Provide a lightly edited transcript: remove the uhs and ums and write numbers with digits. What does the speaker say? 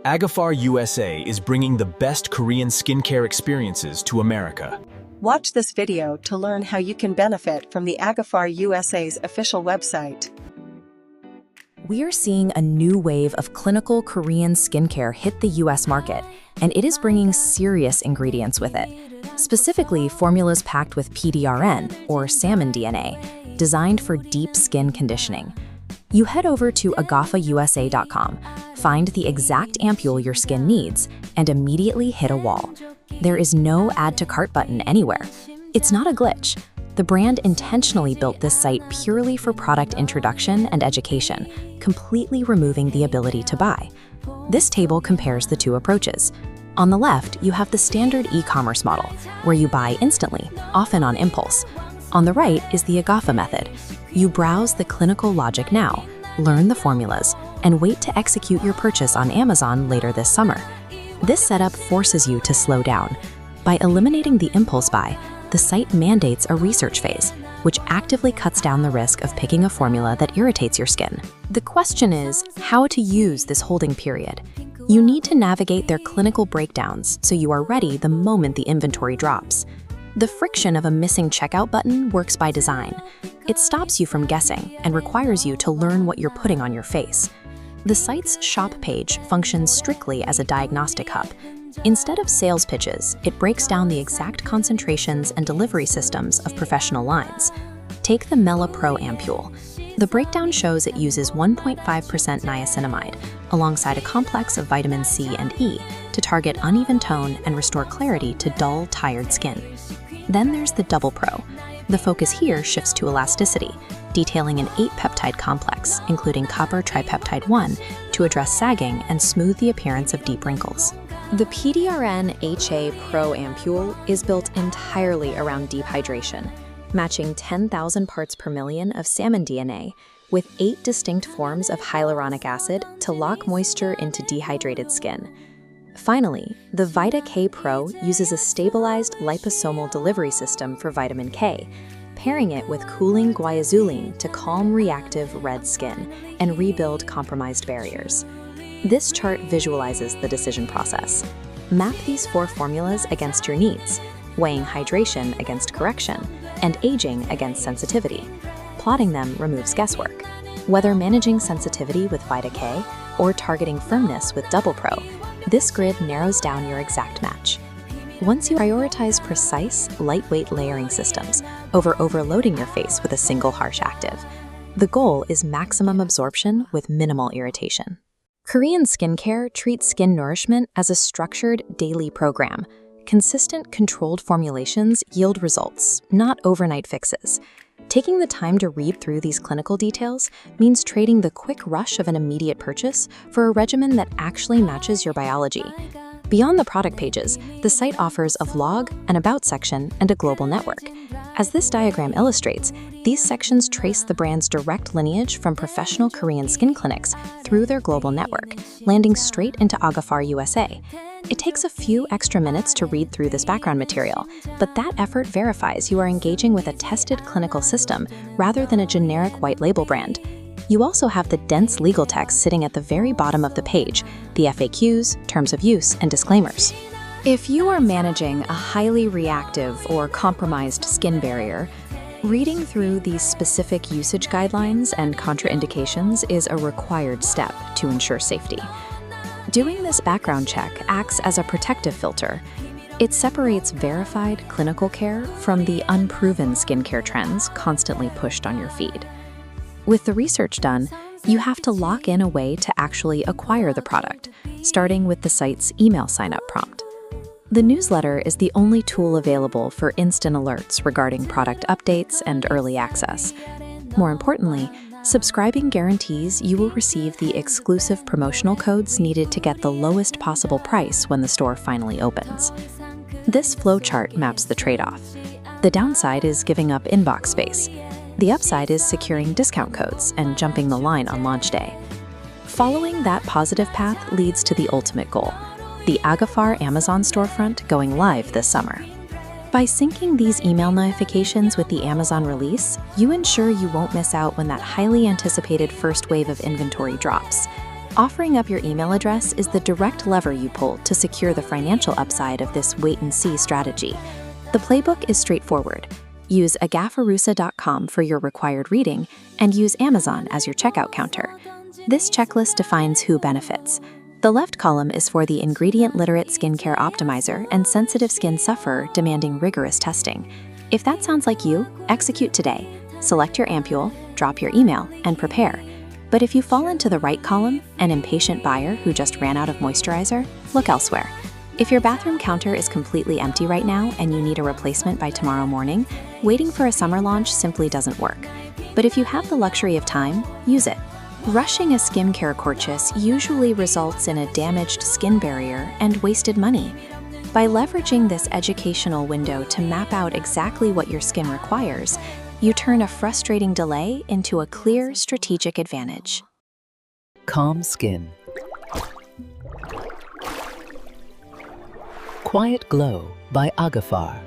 Agafar USA is bringing the best Korean skincare experiences to America. Watch this video to learn how you can benefit from the Agafar USA's official website. We are seeing a new wave of clinical Korean skincare hit the US market, and it is bringing serious ingredients with it. Specifically, formulas packed with PDRN, or salmon DNA, designed for deep skin conditioning. You head over to agafausa.com, find the exact ampule your skin needs, and immediately hit a wall. There is no add to cart button anywhere. It's not a glitch. The brand intentionally built this site purely for product introduction and education, completely removing the ability to buy. This table compares the two approaches. On the left, you have the standard e-commerce model, where you buy instantly, often on impulse. On the right is the Agafar method. You browse the clinical logic now, learn the formulas, and wait to execute your purchase on Amazon later this summer. This setup forces you to slow down. By eliminating the impulse buy, the site mandates a research phase, which actively cuts down the risk of picking a formula that irritates your skin. The question is how to use this holding period. You need to navigate their clinical breakdowns so you are ready the moment the inventory drops. The friction of a missing checkout button works by design. It stops you from guessing and requires you to learn what you're putting on your face. The site's shop page functions strictly as a diagnostic hub. Instead of sales pitches, it breaks down the exact concentrations and delivery systems of professional lines. Take the Mela Pro ampule. The breakdown shows it uses 1.5% niacinamide, alongside a complex of vitamin C and E, to target uneven tone and restore clarity to dull, tired skin. Then there's the Double Pro. The focus here shifts to elasticity, detailing an 8-peptide complex, including copper tripeptide 1, to address sagging and smooth the appearance of deep wrinkles. The PDRN-HA Pro ampule is built entirely around deep hydration, matching 10,000 parts per million of salmon DNA with 8 distinct forms of hyaluronic acid to lock moisture into dehydrated skin. Finally, the Vita K Pro uses a stabilized liposomal delivery system for vitamin K, pairing it with cooling guaiacol to calm reactive red skin and rebuild compromised barriers. This chart visualizes the decision process. Map these 4 formulas against your needs, weighing hydration against correction and aging against sensitivity. Plotting them removes guesswork. Whether managing sensitivity with Vita K or targeting firmness with Double Pro, this grid narrows down your exact match. Once you prioritize precise, lightweight layering systems over overloading your face with a single harsh active, the goal is maximum absorption with minimal irritation. Korean skincare treats skin nourishment as a structured daily program. Consistent, controlled formulations yield results, not overnight fixes. Taking the time to read through these clinical details means trading the quick rush of an immediate purchase for a regimen that actually matches your biology. Beyond the product pages, the site offers a vlog, an about section, and a global network. As this diagram illustrates, these sections trace the brand's direct lineage from professional Korean skin clinics through their global network, landing straight into Agafar USA. It takes a few extra minutes to read through this background material, but that effort verifies you are engaging with a tested clinical system rather than a generic white label brand. You also have the dense legal text sitting at the very bottom of the page, the FAQs, terms of use, and disclaimers. If you are managing a highly reactive or compromised skin barrier, reading through these specific usage guidelines and contraindications is a required step to ensure safety. Doing this background check acts as a protective filter. It separates verified clinical care from the unproven skincare trends constantly pushed on your feed. With the research done, you have to lock in a way to actually acquire the product, starting with the site's email sign-up prompt. The newsletter is the only tool available for instant alerts regarding product updates and early access. More importantly, subscribing guarantees you will receive the exclusive promotional codes needed to get the lowest possible price when the store finally opens. This flowchart maps the trade-off. The downside is giving up inbox space. The upside is securing discount codes and jumping the line on launch day. Following that positive path leads to the ultimate goal, the Agafar Amazon storefront going live this summer. By syncing these email notifications with the Amazon release, you ensure you won't miss out when that highly anticipated first wave of inventory drops. Offering up your email address is the direct lever you pull to secure the financial upside of this wait-and-see strategy. The playbook is straightforward. Use agafarusa.com for your required reading and use Amazon as your checkout counter. This checklist defines who benefits. The left column is for the ingredient-literate skincare optimizer and sensitive skin sufferer demanding rigorous testing. If that sounds like you, execute today. Select your ampule, drop your email, and prepare. But if you fall into the right column, an impatient buyer who just ran out of moisturizer, look elsewhere. If your bathroom counter is completely empty right now and you need a replacement by tomorrow morning, waiting for a summer launch simply doesn't work. But if you have the luxury of time, use it. Rushing a skincare purchase usually results in a damaged skin barrier and wasted money. By leveraging this educational window to map out exactly what your skin requires, you turn a frustrating delay into a clear strategic advantage. Calm Skin. Quiet Glow by Agafar.